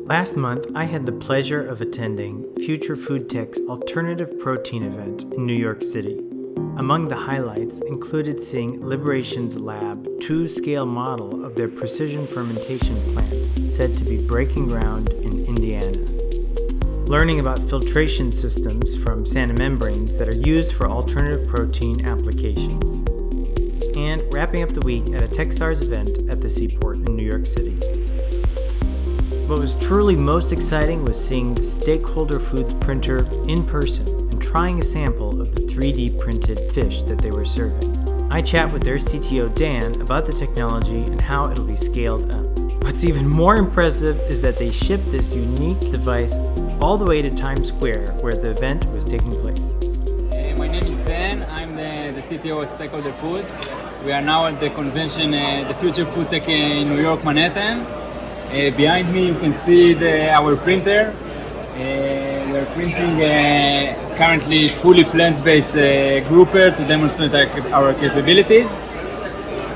Last month, I had the pleasure of attending Future Food Tech's alternative protein event in New York City. Among the highlights included seeing Liberation's Lab 2-scale model of their precision fermentation plant said to be breaking ground in Indiana. Learning about filtration systems from membranes that are used for alternative protein applications. And wrapping up the week at a Techstars event at the Seaport in New York City. What was truly most exciting was seeing the Steakholder Foods printer in person and trying a sample of the 3D printed fish that they were serving. I chat with their CTO Dan about the technology and how it'll be scaled up. What's even more impressive is that they shipped this unique device all the way to Times Square where the event was taking place. My name is Dan, I'm the CTO of Steakholder Foods. We are now at the convention, the Future Food Tech in New York, Manhattan. Behind me you can see our printer. We're printing currently fully plant-based grouper to demonstrate our capabilities.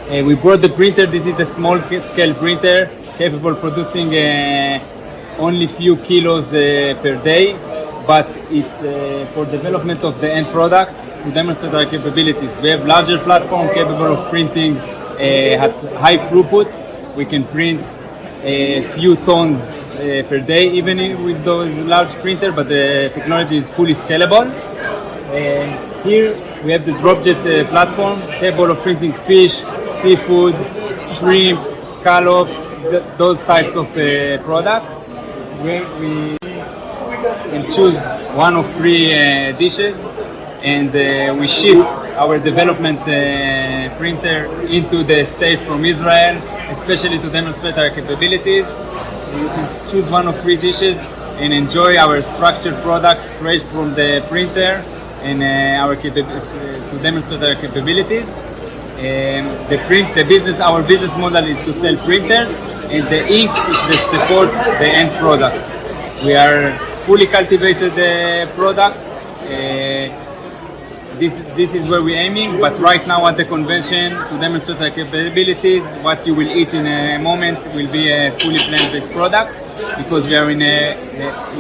We brought the printer. This is a small-scale printer capable of producing only few kilos per day, but it's for development of the end product to demonstrate our capabilities. We have larger platform capable of printing at high throughput. We can print a few tons per day, even with those large printer, but the technology is fully scalable. Here we have the dropjet platform capable of printing fish, seafood, shrimps, scallops, those types of products. Where we can choose one of three dishes, and we shipped our development printer into the States from Israel, especially to demonstrate our capabilities. You can choose one of three dishes and enjoy our structured products straight from the printer and our demonstrate our capabilities. Our business model is to sell printers and the ink that support the end product. We are fully cultivated product. This is where we're aiming, but right now at the convention, to demonstrate our capabilities, what you will eat in a moment will be a fully plant-based product, because we are in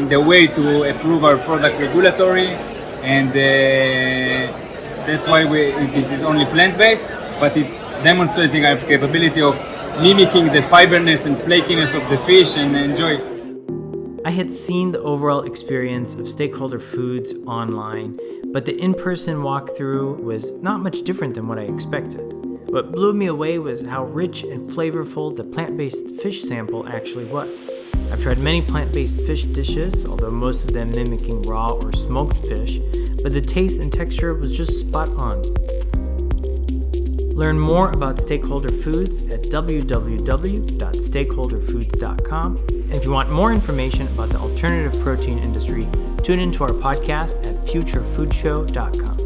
the way to approve our product regulatory, and that's why this is only plant-based, but it's demonstrating our capability of mimicking the fiberness and flakiness of the fish and enjoy it. I had seen the overall experience of Steakholder Foods online, but the in-person walkthrough was not much different than what I expected. What blew me away was how rich and flavorful the plant-based fish sample actually was. I've tried many plant-based fish dishes, although most of them mimicking raw or smoked fish, but the taste and texture was just spot on. Learn more about Steakholder Foods at www.steakholderfoods.com. And if you want more information about the alternative protein industry, tune into our podcast at futurefoodshow.com.